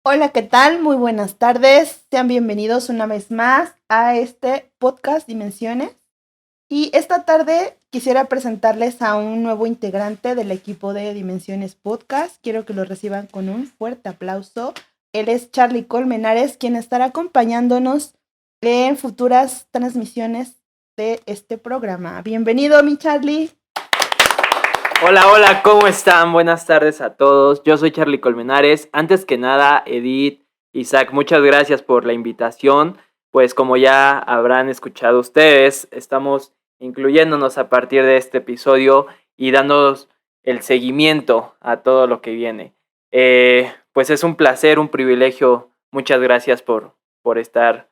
Hola, ¿qué tal? Muy buenas tardes. Sean bienvenidos una vez más a este podcast Dimensiones. Y esta tarde quisiera presentarles a un nuevo integrante del equipo de Dimensiones Podcast. Quiero que lo reciban con un fuerte aplauso. Él es Charlie Colmenares, quien estará acompañándonos en futuras transmisiones de este programa. Bienvenido, mi Charlie. Hola, ¿cómo están? Buenas tardes a todos. Yo soy Charlie Colmenares. Antes que nada, Edith, Isaac, muchas gracias por la invitación. Pues como ya habrán escuchado ustedes, estamos incluyéndonos a partir de este episodio y dándonos el seguimiento a todo lo que viene. Pues es un placer, un privilegio. Muchas gracias por estar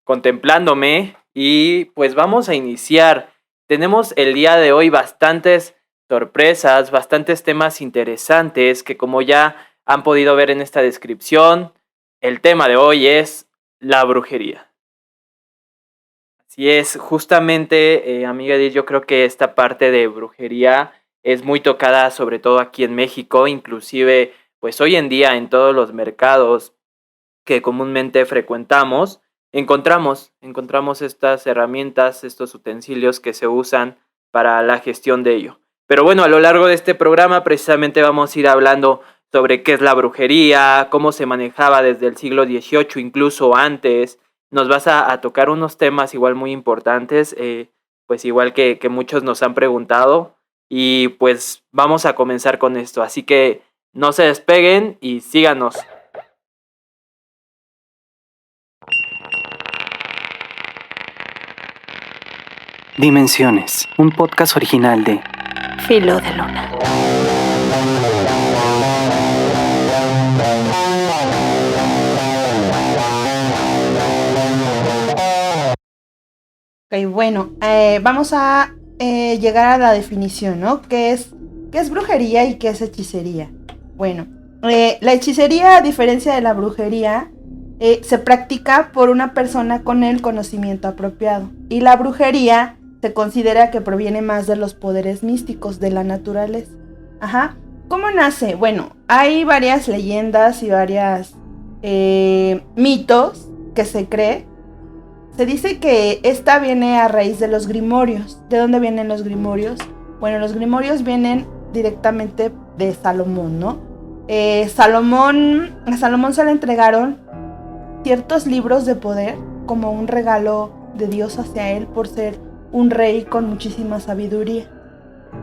contemplándome y pues vamos a iniciar. Tenemos el día de hoy bastantes sorpresas, bastantes temas interesantes que, como ya han podido ver en esta descripción, el tema de hoy es la brujería. Así es, justamente, amiga Edith, yo creo que esta parte de brujería es muy tocada sobre todo aquí en México, inclusive pues hoy en día en todos los mercados que comúnmente frecuentamos, encontramos estas herramientas, estos utensilios que se usan para la gestión de ello. Pero bueno, a lo largo de este programa precisamente vamos a ir hablando sobre qué es la brujería, cómo se manejaba desde el siglo XVIII, incluso antes. Nos vas a tocar unos temas igual muy importantes, pues igual que muchos nos han preguntado. Y pues vamos a comenzar con esto. Así que no se despeguen y síganos. Dimensiones, un podcast original de Filo de Luna. Ok, bueno, vamos a llegar a la definición, ¿no? ¿Qué es brujería y qué es hechicería? Bueno, la hechicería, a diferencia de la brujería, se practica por una persona con el conocimiento apropiado. Y la brujería se considera que proviene más de los poderes místicos de la naturaleza. Ajá. ¿Cómo nace? Bueno, hay varias leyendas y varios mitos que se cree. Se dice que esta viene a raíz de los grimorios. ¿De dónde vienen los grimorios? Bueno, los grimorios vienen directamente de Salomón, ¿no? A Salomón se le entregaron ciertos libros de poder como un regalo de Dios hacia él por ser un rey con muchísima sabiduría.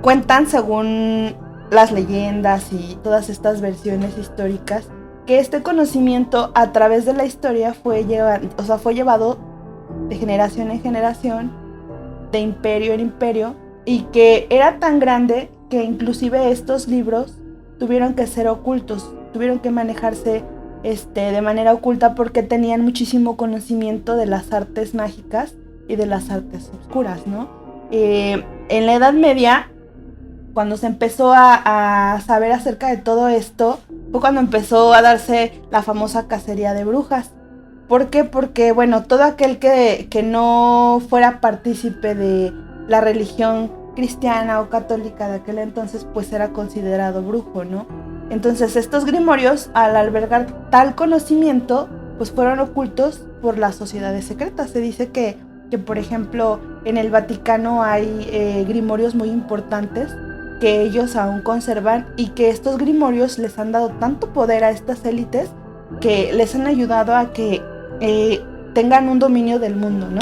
Cuentan, según las leyendas y todas estas versiones históricas, que este conocimiento a través de la historia fue llevado de generación en generación, de imperio en imperio, y que era tan grande que inclusive estos libros tuvieron que ser ocultos, tuvieron que manejarse de manera oculta porque tenían muchísimo conocimiento de las artes mágicas y de las artes oscuras, ¿no? En la Edad Media, cuando se empezó a saber acerca de todo esto, fue cuando empezó a darse la famosa cacería de brujas. ¿Por qué? Porque, bueno, todo aquel que no fuera partícipe de la religión cristiana o católica de aquel entonces, pues era considerado brujo, ¿no? Entonces, estos grimorios, al albergar tal conocimiento, pues fueron ocultos por las sociedades secretas. Se dice que por ejemplo, en el Vaticano hay grimorios muy importantes que ellos aún conservan y que estos grimorios les han dado tanto poder a estas élites que les han ayudado a que tengan un dominio del mundo, ¿no?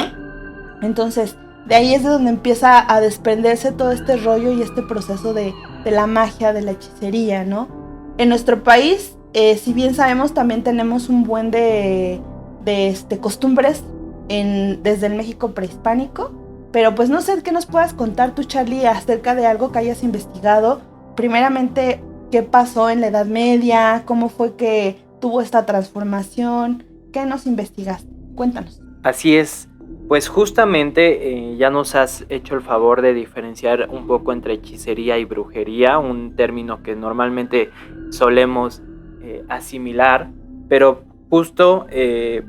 Entonces, de ahí es de donde empieza a desprenderse todo este rollo y este proceso de la magia, de la hechicería, ¿no? En nuestro país, si bien sabemos, también tenemos un buen de costumbres desde el México prehispánico, pero pues no sé qué nos puedas contar tú, Charlie, acerca de algo que hayas investigado. Primeramente, ¿qué pasó en la Edad Media? ¿Cómo fue que tuvo esta transformación? ¿Qué nos investigaste? Cuéntanos. Así es, pues justamente ya nos has hecho el favor de diferenciar un poco entre hechicería y brujería, un término que normalmente solemos asimilar, pero justo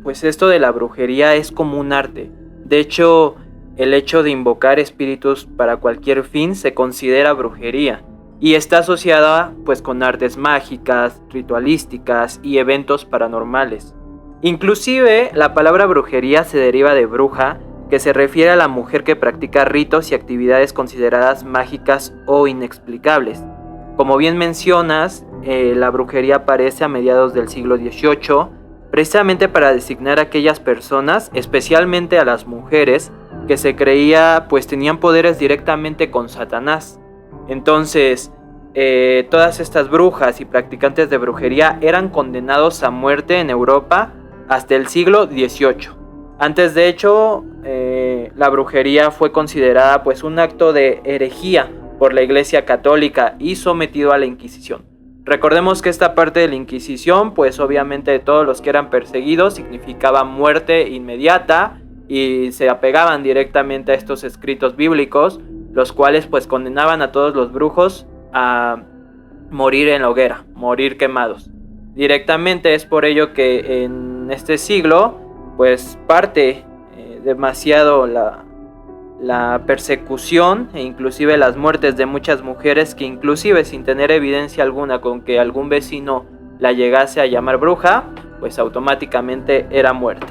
pues esto de la brujería es como un arte. De hecho, el hecho de invocar espíritus para cualquier fin se considera brujería. y está asociada pues con artes mágicas, ritualísticas y eventos paranormales. Inclusive la palabra brujería se deriva de bruja, que se refiere a la mujer que practica ritos y actividades consideradas mágicas o inexplicables. Como bien mencionas, la brujería aparece a mediados del siglo XVIII, precisamente para designar a aquellas personas, especialmente a las mujeres, que se creía pues tenían poderes directamente con Satanás. Entonces, todas estas brujas y practicantes de brujería eran condenados a muerte en Europa hasta el siglo XVIII. Antes de hecho, la brujería fue considerada pues un acto de herejía por la Iglesia Católica y sometido a la Inquisición. Recordemos que esta parte de la Inquisición, pues obviamente de todos los que eran perseguidos, significaba muerte inmediata y se apegaban directamente a estos escritos bíblicos, los cuales pues condenaban a todos los brujos a morir en la hoguera, morir quemados. Directamente es por ello que en este siglo pues parte demasiado la persecución e inclusive las muertes de muchas mujeres que inclusive sin tener evidencia alguna con que algún vecino la llegase a llamar bruja, pues automáticamente era muerte.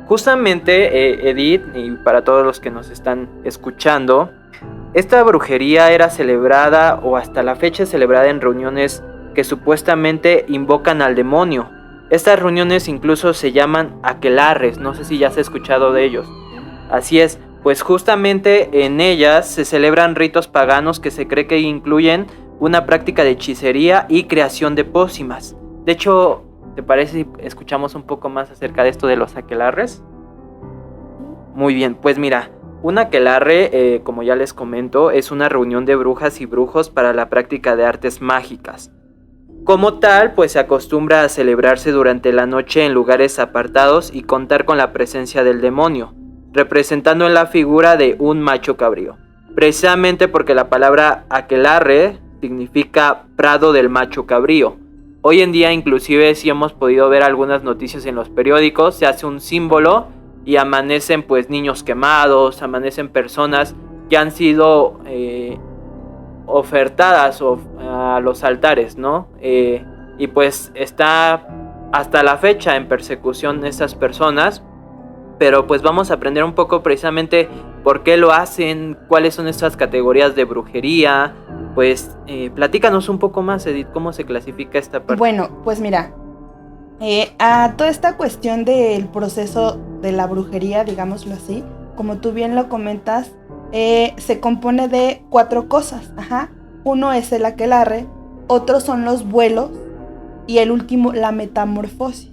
Justamente Edith, y para todos los que nos están escuchando, esta brujería era celebrada o hasta la fecha es celebrada en reuniones que supuestamente invocan al demonio. Estas reuniones incluso se llaman aquelarres, no sé si ya has escuchado de ellos. Así es, pues justamente en ellas se celebran ritos paganos que se cree que incluyen una práctica de hechicería y creación de pócimas. De hecho, ¿te parece si escuchamos un poco más acerca de esto de los aquelarres? Muy bien, pues mira, un aquelarre, como ya les comento, es una reunión de brujas y brujos para la práctica de artes mágicas. Como tal, pues se acostumbra a celebrarse durante la noche en lugares apartados y contar con la presencia del demonio, representando en la figura de un macho cabrío. Precisamente porque la palabra aquelarre significa prado del macho cabrío. Hoy en día inclusive si hemos podido ver algunas noticias en los periódicos, se hace un símbolo y amanecen pues niños quemados, amanecen personas que han sido ofertadas a los altares, ¿no? Y pues está hasta la fecha en persecución esas personas, pero pues vamos a aprender un poco precisamente por qué lo hacen, cuáles son estas categorías de brujería. Pues platícanos un poco más, Edith, cómo se clasifica esta parte. Bueno, pues mira, a toda esta cuestión del proceso de la brujería, digámoslo así, como tú bien lo comentas, se compone de 4 cosas. Uno es el aquelarre, otros son los vuelos y el último la metamorfosis.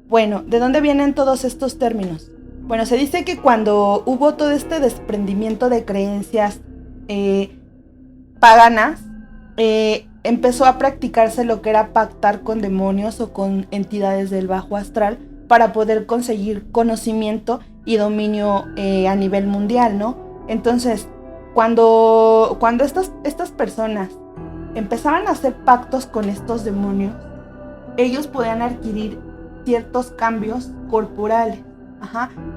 Bueno, ¿de dónde vienen todos estos términos? Bueno, se dice que cuando hubo todo este desprendimiento de creencias paganas, empezó a practicarse lo que era pactar con demonios o con entidades del bajo astral para poder conseguir conocimiento y dominio a nivel mundial, ¿no? Entonces, cuando estas personas empezaban a hacer pactos con estos demonios, ellos podían adquirir ciertos cambios corporales.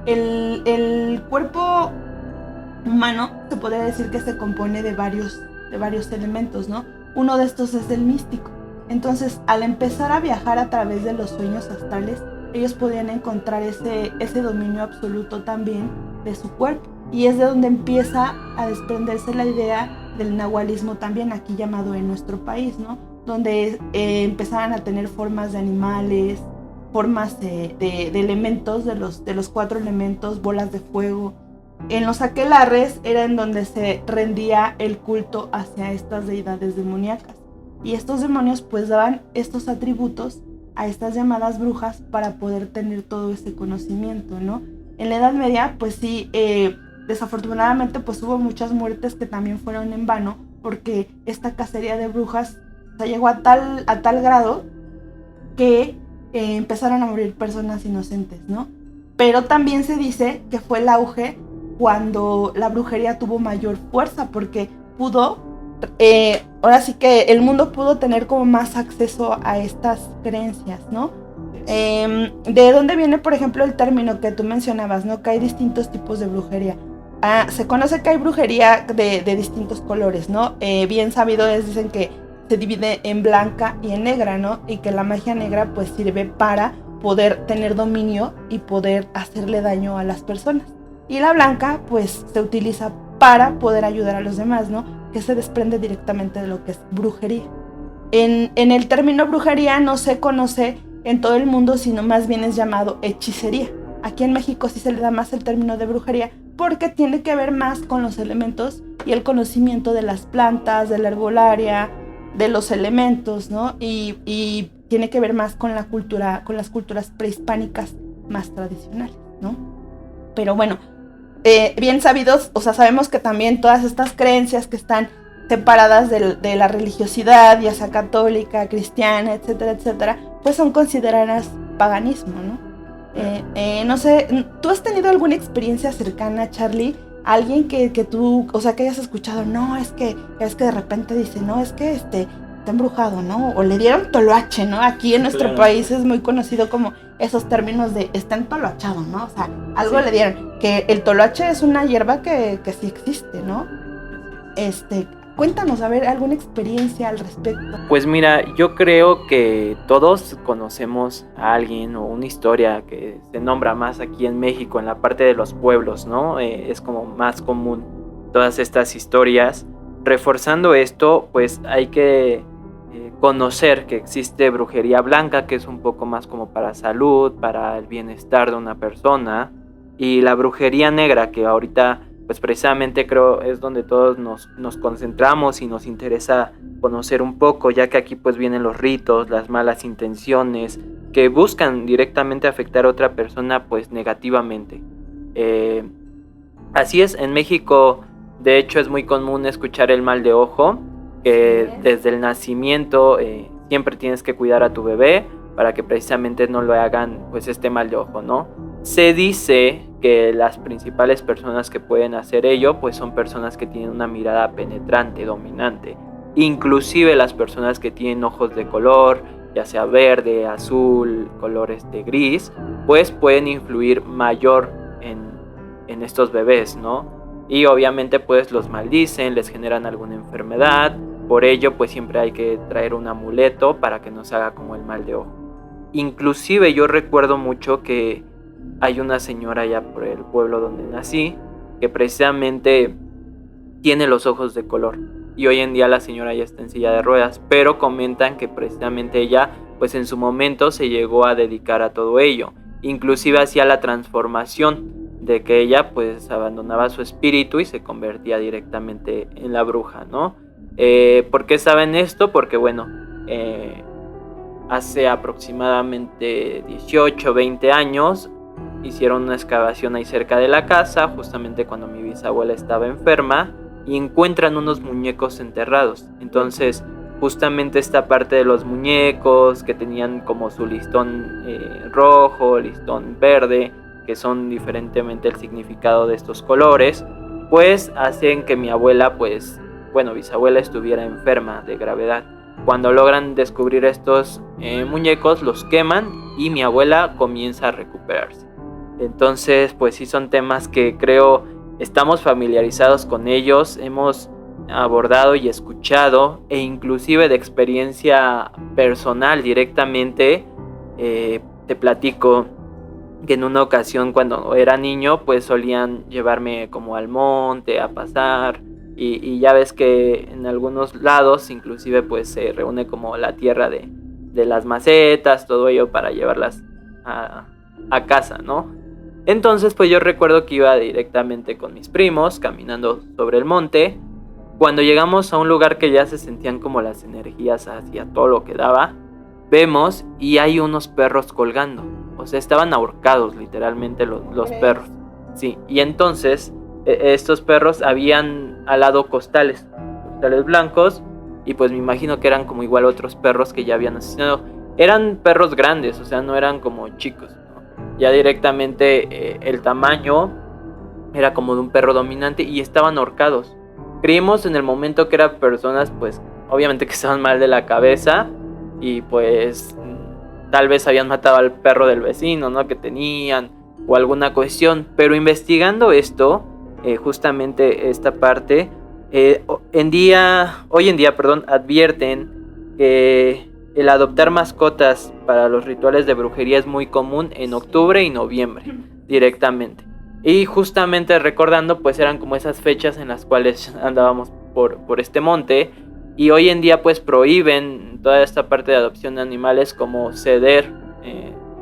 El cuerpo humano se podría decir que se compone de varios elementos, ¿no? Uno de estos es el místico. Entonces, al empezar a viajar a través de los sueños astrales, ellos podían encontrar ese dominio absoluto también de su cuerpo. Y es de donde empieza a desprenderse la idea del nahualismo también, aquí llamado en nuestro país, ¿no? Donde empezaban a tener formas de animales, formas de elementos, de los 4 elementos, bolas de fuego. En los aquelarres era en donde se rendía el culto hacia estas deidades demoníacas. Y estos demonios pues daban estos atributos a estas llamadas brujas para poder tener todo ese conocimiento, ¿no? En la Edad Media pues sí, desafortunadamente pues hubo muchas muertes que también fueron en vano, porque esta cacería de brujas llegó a tal grado que empezaron a morir personas inocentes, ¿no? Pero también se dice que fue el auge cuando la brujería tuvo mayor fuerza, porque ahora sí que el mundo pudo tener como más acceso a estas creencias, ¿no? ¿De dónde viene, por ejemplo, el término que tú mencionabas, ¿no? Que hay distintos tipos de brujería. Se conoce que hay brujería de distintos colores, ¿no? Bien sabido dicen que se divide en blanca y en negra, ¿no? Y que la magia negra pues sirve para poder tener dominio y poder hacerle daño a las personas. Y la blanca pues se utiliza para poder ayudar a los demás, ¿no? Que se desprende directamente de lo que es brujería. En el término brujería no se conoce en todo el mundo, sino más bien es llamado hechicería. Aquí en México sí se le da más el término de brujería porque tiene que ver más con los elementos y el conocimiento de las plantas, de la herbolaria, de los elementos, ¿no? Y tiene que ver más con la cultura, con las culturas prehispánicas más tradicionales, ¿no? Pero bueno, bien sabidos, o sea, sabemos que también todas estas creencias que están separadas de la religiosidad, ya sea católica, cristiana, etcétera, etcétera, pues son consideradas paganismo, ¿no? No sé, ¿tú has tenido alguna experiencia cercana, Charlie? Alguien que tú, o sea, que hayas escuchado, no, es que de repente dice, no, es que está embrujado, ¿no? O le dieron toloache, ¿no? Aquí en nuestro país es muy conocido como esos términos de está entoloachado, ¿no? O sea, algo le dieron. Que el toloache es una hierba que sí existe, ¿no? Cuéntanos, a ver, alguna experiencia al respecto. Pues mira, yo creo que todos conocemos a alguien o una historia que se nombra más aquí en México, en la parte de los pueblos, ¿no? Es como más común todas estas historias. Reforzando esto, pues hay que conocer que existe brujería blanca, que es un poco más como para salud, para el bienestar de una persona, y la brujería negra, que ahorita pues precisamente creo es donde todos nos concentramos y nos interesa conocer un poco, ya que aquí pues vienen los ritos, las malas intenciones que buscan directamente afectar a otra persona pues negativamente. Así es, en México de hecho es muy común escuchar el mal de ojo, que desde el nacimiento siempre tienes que cuidar a tu bebé para que precisamente no lo hagan pues este mal de ojo, ¿no? Se dice que las principales personas que pueden hacer ello pues son personas que tienen una mirada penetrante, dominante. Inclusive las personas que tienen ojos de color, ya sea verde, azul, colores de gris, pues pueden influir mayor en estos bebés, ¿no? Y obviamente pues los maldicen, les generan alguna enfermedad. Por ello pues siempre hay que traer un amuleto para que no se haga como el mal de ojo. Inclusive yo recuerdo mucho que hay una señora allá por el pueblo donde nací que precisamente tiene los ojos de color y hoy en día la señora ya está en silla de ruedas, pero comentan que precisamente ella pues en su momento se llegó a dedicar a todo ello, inclusive hacía la transformación de que ella pues abandonaba su espíritu y se convertía directamente en la bruja, ¿no? ¿Por qué saben esto? Porque bueno, hace aproximadamente 18, 20 años hicieron una excavación ahí cerca de la casa, justamente cuando mi bisabuela estaba enferma, y encuentran unos muñecos enterrados. Entonces, justamente esta parte de los muñecos que tenían como su listón rojo, listón verde, que son diferentemente el significado de estos colores, pues hacen que mi abuela, bisabuela estuviera enferma de gravedad. Cuando logran descubrir estos muñecos, los queman y mi abuela comienza a recuperarse. Entonces, pues sí son temas que creo estamos familiarizados con ellos, hemos abordado y escuchado, e inclusive de experiencia personal directamente, te platico que en una ocasión cuando era niño, pues solían llevarme como al monte a pasar, y ya ves que en algunos lados inclusive pues se reúne como la tierra de las macetas, todo ello para llevarlas a casa, ¿no? Entonces pues yo recuerdo que iba directamente con mis primos caminando sobre el monte. Cuando llegamos a un lugar que ya se sentían como las energías hacia todo lo que daba, vemos y hay unos perros colgando, o sea, estaban ahorcados literalmente los perros. Sí, y entonces estos perros habían alado costales blancos, y pues me imagino que eran como igual otros perros que ya habían asesinado. Eran perros grandes, o sea, no eran como chicos, ¿no? Ya directamente el tamaño era como de un perro dominante y estaban ahorcados. Creímos en el momento que eran personas, pues obviamente que estaban mal de la cabeza, y pues tal vez habían matado al perro del vecino, ¿no? Que tenían, o alguna cuestión. Pero investigando esto, justamente esta parte. Hoy en día, advierten que el adoptar mascotas para los rituales de brujería es muy común en octubre y noviembre directamente. Y justamente recordando, pues eran como esas fechas en las cuales andábamos por este monte, y hoy en día pues prohíben toda esta parte de adopción de animales, como ceder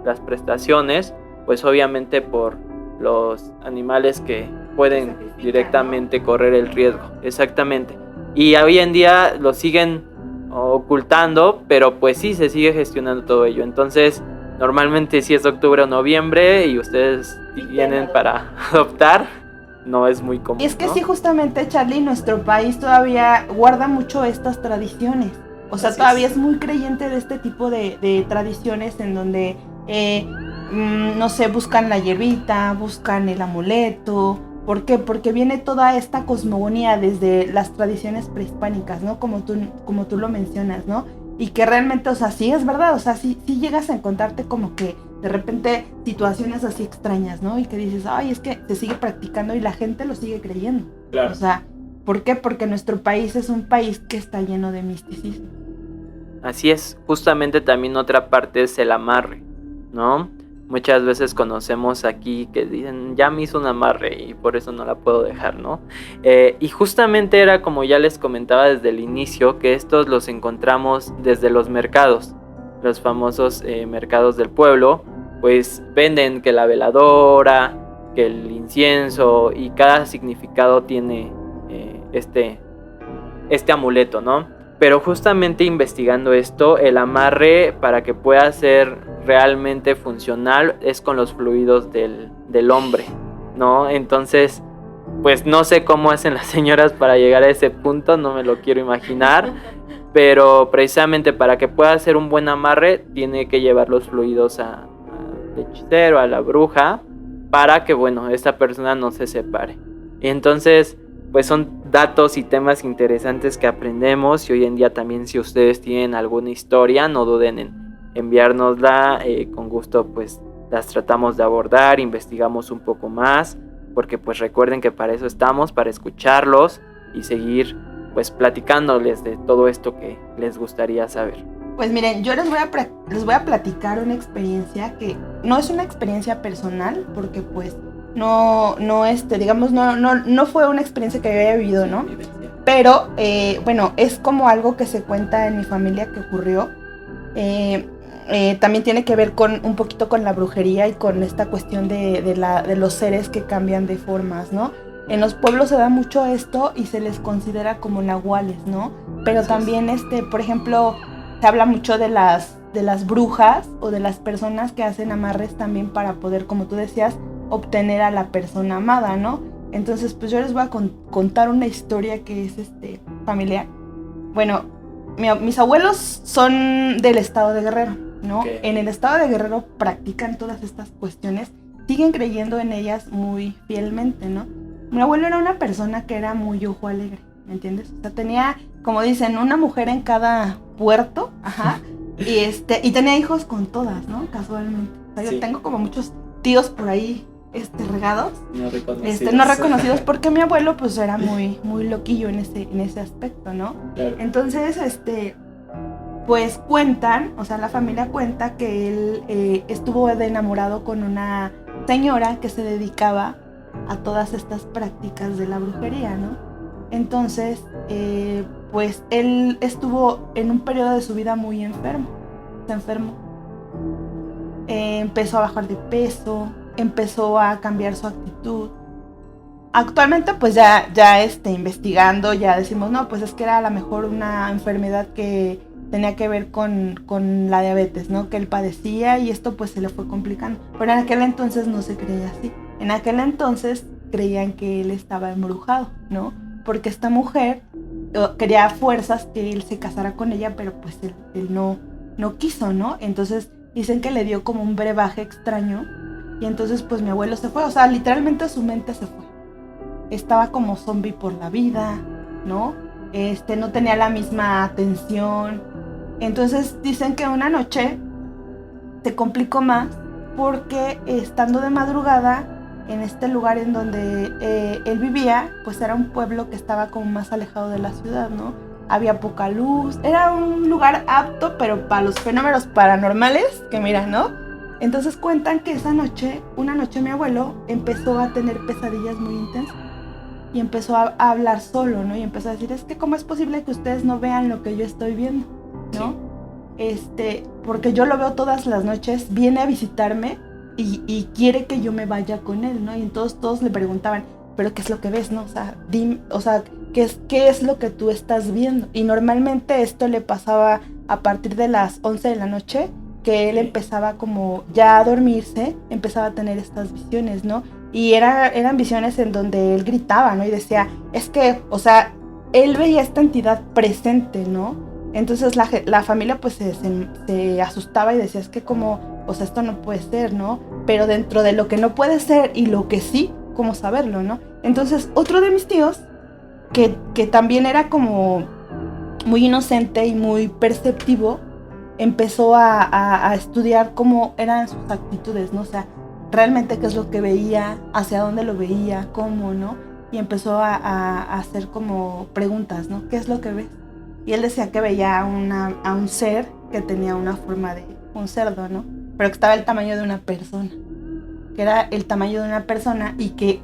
las prestaciones, pues obviamente por los animales que pueden directamente correr el riesgo. Exactamente. Y hoy en día lo siguen ocultando, pero pues sí se sigue gestionando todo ello. Entonces normalmente si es octubre o noviembre y ustedes vienen para adoptar, no es muy común. Y es que ¿no? sí, justamente, Charlie, nuestro país todavía guarda mucho estas tradiciones. O sea, todavía es muy creyente de este tipo de tradiciones en donde, no sé, buscan la hierbita, buscan el amuleto. ¿Por qué? Porque viene toda esta cosmogonía desde las tradiciones prehispánicas, ¿no? Como tú lo mencionas, ¿no? Y que realmente, o sea, sí es verdad, o sea, sí llegas a encontrarte como que de repente situaciones así extrañas, ¿no? Y que dices, ay, es que se sigue practicando y la gente lo sigue creyendo. Claro. O sea, ¿por qué? Porque nuestro país es un país que está lleno de misticismo. Así es, justamente también otra parte es el amarre, ¿no? Muchas veces conocemos aquí que dicen, ya me hizo un amarre y por eso no la puedo dejar, ¿no? Y justamente era como ya les comentaba desde el inicio, que estos los encontramos desde los mercados, los famosos mercados del pueblo, pues venden que la veladora, que el incienso, y cada significado tiene este amuleto, ¿no? Pero justamente investigando esto, el amarre para que pueda ser realmente funcional es con los fluidos del hombre, ¿no? Entonces, pues no sé cómo hacen las señoras para llegar a ese punto, no me lo quiero imaginar, pero precisamente para que pueda hacer un buen amarre, tiene que llevar los fluidos al hechicero, a la bruja, para que, bueno, esta persona no se separe. Y entonces, pues son datos y temas interesantes que aprendemos, y hoy en día también, si ustedes tienen alguna historia, no duden en enviárnosla, con gusto pues las tratamos de abordar, investigamos un poco más, porque pues recuerden que para eso estamos, para escucharlos y seguir pues platicándoles de todo esto que les gustaría saber. Pues miren, yo les voy a platicar una experiencia que no es una experiencia personal, porque pues no fue una experiencia que yo haya vivido, ¿no? Pero, bueno, es como algo que se cuenta en mi familia que ocurrió. También tiene que ver un poquito con la brujería y con esta cuestión de los seres que cambian de formas, ¿no? En los pueblos se da mucho esto y se les considera como nahuales, ¿no? Pero también, por ejemplo, se habla mucho de las brujas o de las personas que hacen amarres también para poder, como tú decías, obtener a la persona amada, ¿no? Entonces, pues yo les voy a contar una historia que es familiar. Bueno, mis abuelos son del estado de Guerrero, ¿no? Okay. En el estado de Guerrero practican todas estas cuestiones, siguen creyendo en ellas muy fielmente, ¿no? Mi abuelo era una persona que era muy ojo alegre, ¿me entiendes? O sea, tenía, como dicen, una mujer en cada puerto, ajá, y tenía hijos con todas, ¿no? Casualmente. O sea, sí. Yo tengo como muchos tíos por ahí regados, no reconocidos, porque mi abuelo pues era muy loquillo en ese aspecto, ¿no? Claro. Entonces, pues cuentan, o sea, la familia cuenta que él estuvo enamorado con una señora que se dedicaba a todas estas prácticas de la brujería, ¿no? Entonces, pues él estuvo en un periodo de su vida muy enfermo, se enfermó, empezó a bajar de peso, empezó a cambiar su actitud. Actualmente pues ya investigando, ya decimos, no, pues es que era a lo mejor una enfermedad que tenía que ver con la diabetes, ¿no? Que él padecía, y esto pues se le fue complicando. Pero en aquel entonces no se creía así. En aquel entonces creían que él estaba embrujado, ¿no? Porque esta mujer quería a fuerzas que él se casara con ella, pero pues él no quiso, ¿no? Entonces dicen que le dio como un brebaje extraño. Y entonces pues mi abuelo se fue, o sea, literalmente su mente se fue. Estaba como zombie por la vida, ¿no? No tenía la misma atención. Entonces dicen que una noche se complicó más porque estando de madrugada en este lugar en donde él vivía, pues era un pueblo que estaba como más alejado de la ciudad, ¿no? Había poca luz, era un lugar apto, pero para los fenómenos paranormales, que mira, ¿no? Entonces cuentan que una noche mi abuelo empezó a tener pesadillas muy intensas y empezó a hablar solo, ¿no? Y empezó a decir, es que ¿cómo es posible que ustedes no vean lo que yo estoy viendo, ¿no? Sí. Porque yo lo veo todas las noches, viene a visitarme y quiere que yo me vaya con él, ¿no? Y todos le preguntaban, ¿pero qué es lo que ves, no? O sea, dime, o sea, ¿qué es lo que tú estás viendo? Y normalmente esto le pasaba a partir de las 11 de la noche, que él empezaba como ya a dormirse, empezaba a tener estas visiones, ¿no? Y eran visiones en donde él gritaba, ¿no? Y decía, es que, o sea, él veía esta entidad presente, ¿no? Entonces la familia pues se asustaba y decía, es que como, o sea, esto no puede ser, ¿no? Pero dentro de lo que no puede ser y lo que sí, ¿cómo saberlo, no? Entonces otro de mis tíos, que también era como muy inocente y muy perceptivo, empezó a estudiar cómo eran sus actitudes, ¿no? O sea, realmente qué es lo que veía, hacia dónde lo veía, cómo, ¿no? Y empezó a hacer como preguntas, ¿no? ¿Qué es lo que ves? Y él decía que veía a un ser que tenía una forma de un cerdo, ¿no? Pero que estaba el tamaño de una persona. Que era el tamaño de una persona y que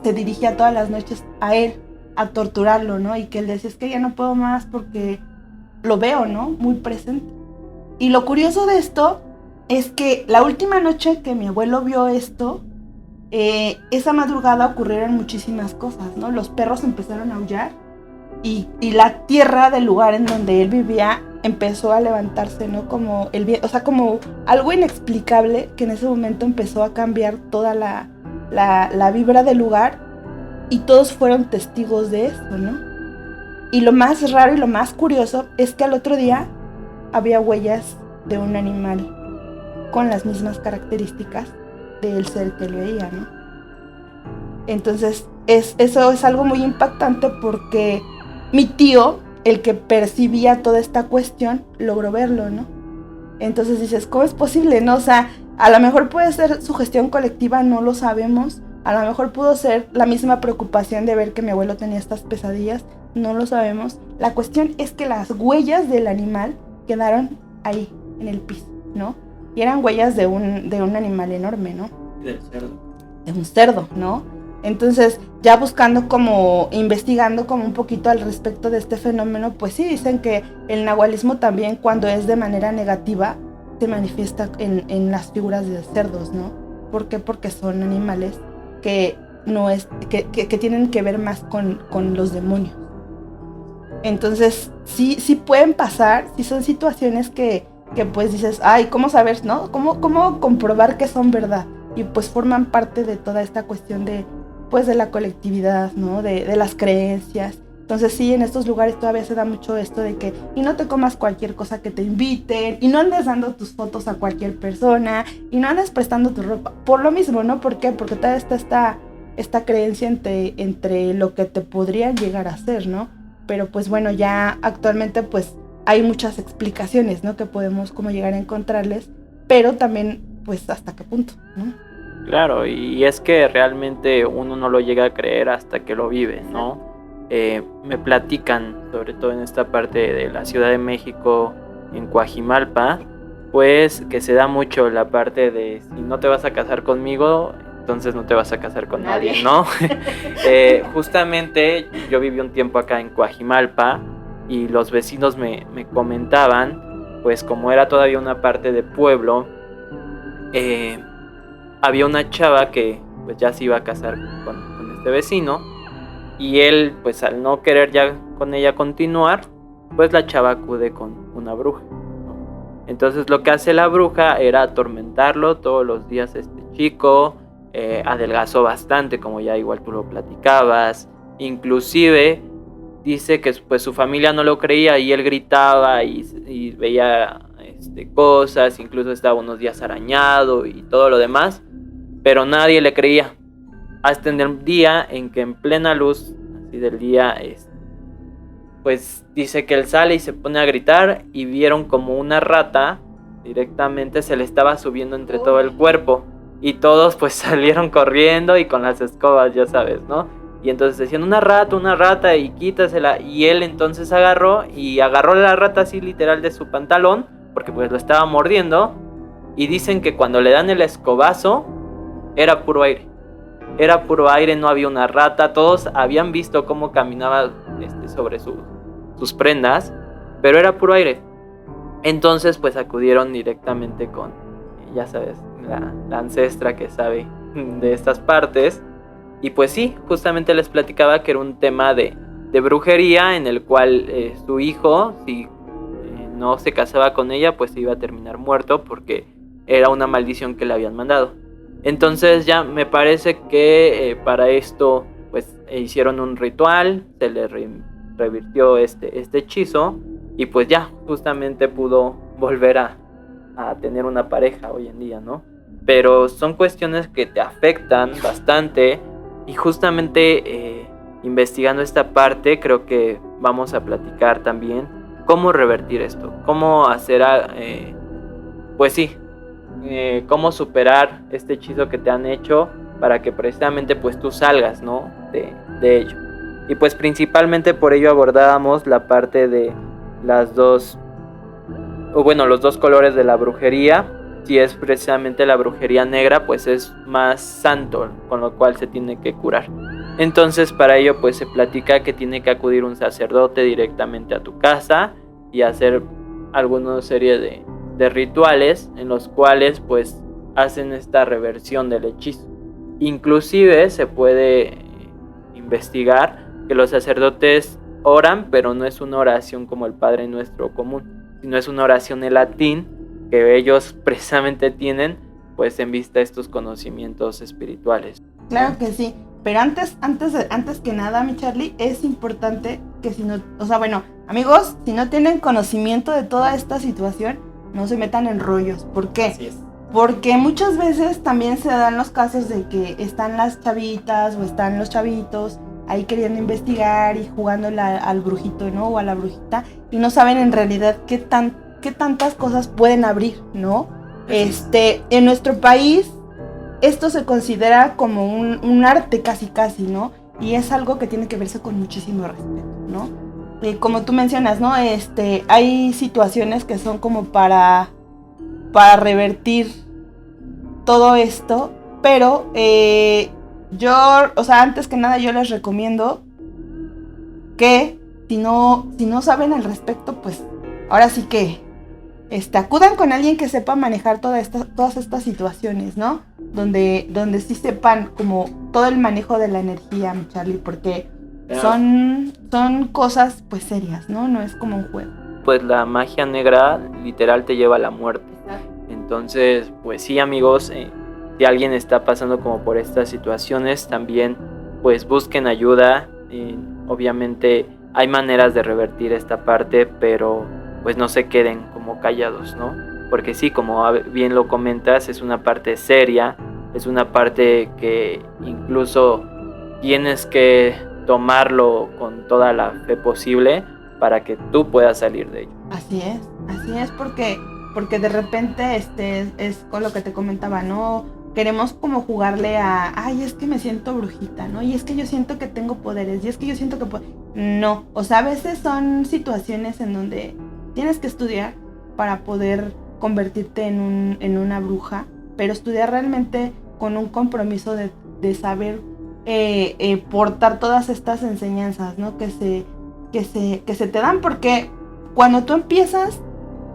se dirigía todas las noches a él, a torturarlo, ¿no? Y que él decía, es que ya no puedo más porque lo veo, ¿no? Muy presente. Y lo curioso de esto es que la última noche que mi abuelo vio esto, esa madrugada ocurrieron muchísimas cosas, ¿no? Los perros empezaron a aullar y la tierra del lugar en donde él vivía empezó a levantarse, ¿no? Como o sea, como algo inexplicable que en ese momento empezó a cambiar toda la vibra del lugar y todos fueron testigos de eso, ¿no? Y lo más raro y lo más curioso es que al otro día había huellas de un animal con las mismas características del ser que él veía, ¿no? Entonces, eso es algo muy impactante porque mi tío, el que percibía toda esta cuestión, logró verlo, ¿no? Entonces dices, ¿cómo es posible, no? O sea, a lo mejor puede ser sugestión colectiva, no lo sabemos. A lo mejor pudo ser la misma preocupación de ver que mi abuelo tenía estas pesadillas, no lo sabemos. La cuestión es que las huellas del animal quedaron ahí, en el piso, ¿no? Y eran huellas de un animal enorme, ¿no? Del cerdo. De un cerdo, ¿no? Entonces, ya buscando como, investigando como un poquito al respecto de este fenómeno, pues sí dicen que el nahualismo también, cuando es de manera negativa, se manifiesta en las figuras de cerdos, ¿no? ¿Por qué? Porque son animales que tienen que ver más con los demonios. Entonces, sí pueden pasar, sí son situaciones que pues dices, ay, ¿cómo saber, no? ¿Cómo comprobar que son verdad? Y pues forman parte de toda esta cuestión de la colectividad, ¿no? De las creencias. Entonces sí, en estos lugares todavía se da mucho esto de que, y no te comas cualquier cosa que te inviten, y no andes dando tus fotos a cualquier persona, y no andes prestando tu ropa. Por lo mismo, ¿no? ¿Por qué? Porque todavía está esta creencia entre lo que te podrían llegar a hacer, ¿no? Pero pues bueno, ya actualmente pues hay muchas explicaciones, ¿no? Que podemos como llegar a encontrarles, pero también pues hasta qué punto, ¿no? Claro, y es que realmente uno no lo llega a creer hasta que lo vive, ¿no? Me platican, sobre todo en esta parte de la Ciudad de México, en Coajimalpa, pues que se da mucho la parte de si no te vas a casar conmigo, entonces no te vas a casar con nadie, ¿no? Justamente yo viví un tiempo acá en Coajimalpa y los vecinos me comentaban, pues como era todavía una parte de pueblo, había una chava que pues ya se iba a casar con este vecino y él pues al no querer ya con ella continuar, pues la chava acude con una bruja, ¿no? Entonces lo que hace la bruja era atormentarlo todos los días este chico, adelgazó bastante como ya igual tú lo platicabas, inclusive dice que pues su familia no lo creía y él gritaba y veía cosas, incluso estaba unos días arañado y todo lo demás, pero nadie le creía, hasta en el día en que en plena luz así del día, pues dice que él sale y se pone a gritar y vieron como una rata directamente se le estaba subiendo entre todo el cuerpo y todos pues salieron corriendo y con las escobas, ya sabes, ¿no? Y entonces decían una rata y quítasela, y él entonces agarró la rata así literal de su pantalón, porque pues lo estaba mordiendo, y dicen que cuando le dan el escobazo era puro aire, no había una rata, todos habían visto cómo caminaba sobre sus prendas, pero era puro aire. Entonces pues acudieron directamente con, ya sabes, la ancestra que sabe de estas partes, y pues sí, justamente les platicaba que era un tema de brujería en el cual su hijo, si no se casaba con ella, pues se iba a terminar muerto porque era una maldición que le habían mandado. Entonces ya me parece que para esto pues hicieron un ritual, se le revirtió este hechizo, y pues ya justamente pudo volver a tener una pareja hoy en día, ¿no? Pero son cuestiones que te afectan bastante, y justamente investigando esta parte creo que vamos a platicar también cómo revertir esto, cómo hacer, pues sí, cómo superar este hechizo que te han hecho para que precisamente pues tú salgas, ¿no? de ello. Y pues principalmente por ello abordábamos la parte de los dos colores de la brujería. Si es precisamente la brujería negra, pues es más santo, con lo cual se tiene que curar. Entonces para ello pues se platica que tiene que acudir un sacerdote directamente a tu casa y hacer alguna serie de rituales en los cuales pues hacen esta reversión del hechizo. Inclusive se puede investigar que los sacerdotes oran, pero no es una oración como el Padre Nuestro común, sino es una oración en latín que ellos precisamente tienen pues en vista estos conocimientos espirituales. Claro que sí, pero antes que nada, mi Charlie, es importante que amigos, si no tienen conocimiento de toda esta situación, no se metan en rollos. ¿Por qué? Así es. Porque muchas veces también se dan los casos de que están las chavitas o están los chavitos ahí queriendo investigar y jugándole al brujito, ¿no? O a la brujita, y no saben en realidad qué tantas cosas pueden abrir, ¿no? En nuestro país esto se considera como un arte casi, ¿no? Y es algo que tiene que verse con muchísimo respeto, ¿no? Como tú mencionas, ¿no? Hay situaciones que son como para revertir todo esto, pero antes que nada yo les recomiendo que si no saben al respecto, pues ahora sí que acudan con alguien que sepa manejar todas estas situaciones, ¿no? Donde sí sepan como todo el manejo de la energía, mi Charlie, porque son cosas pues serias, ¿no? No es como un juego. Pues la magia negra literal te lleva a la muerte. Entonces, pues sí, amigos, si alguien está pasando como por estas situaciones, también pues busquen ayuda. Obviamente hay maneras de revertir esta parte, pero pues no se queden como callados, ¿no? Porque sí, como bien lo comentas, es una parte seria, es una parte que incluso tienes que tomarlo con toda la fe posible para que tú puedas salir de ello. Así es, porque de repente es con lo que te comentaba, ¿no? Queremos como jugarle es que me siento brujita, ¿no? Y es que yo siento que tengo poderes, y es que yo siento que no, o sea, a veces son situaciones en donde tienes que estudiar para poder convertirte en una bruja, pero estudiar realmente con un compromiso de saber portar todas estas enseñanzas, ¿no? Que se te dan, porque cuando tú empiezas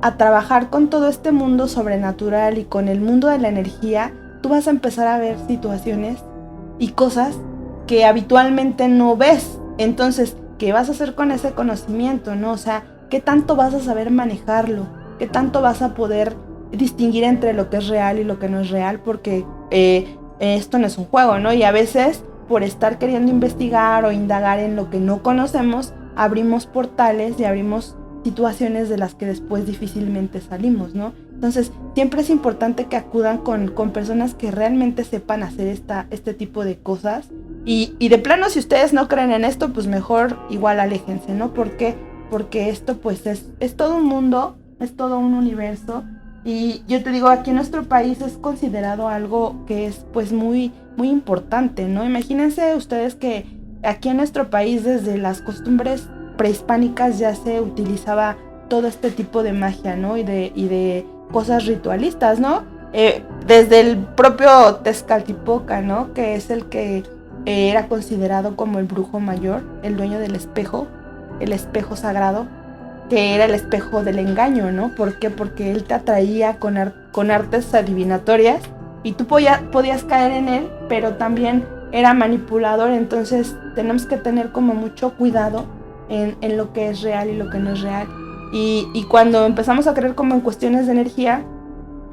a trabajar con todo este mundo sobrenatural y con el mundo de la energía, tú vas a empezar a ver situaciones y cosas que habitualmente no ves. Entonces, ¿qué vas a hacer con ese conocimiento, no? O sea, ¿qué tanto vas a saber manejarlo? ¿Qué tanto vas a poder distinguir entre lo que es real y lo que no es real? Porque esto no es un juego, ¿no? Y a veces, por estar queriendo investigar o indagar en lo que no conocemos, abrimos portales y abrimos situaciones de las que después difícilmente salimos, ¿no? Entonces, siempre es importante que acudan con personas que realmente sepan hacer este tipo de cosas. Y de plano, si ustedes no creen en esto, pues mejor igual aléjense, ¿no? ¿Por qué? Porque esto pues es todo un mundo, es todo un universo Y yo te digo, aquí en nuestro país es considerado algo que es pues muy, muy importante, ¿no? Imagínense ustedes que aquí en nuestro país desde las costumbres prehispánicas ya se utilizaba todo este tipo de magia, ¿no? Y de cosas ritualistas, ¿no? Desde el propio Tezcatlipoca, ¿no? Que es el que era considerado como el brujo mayor, el dueño del espejo, el espejo sagrado, que era el espejo del engaño, ¿no? ¿Por qué? Porque él te atraía con artes adivinatorias y tú podías caer en él, pero también era manipulador, entonces tenemos que tener como mucho cuidado en lo que es real y lo que no es real. Y cuando empezamos a creer como en cuestiones de energía,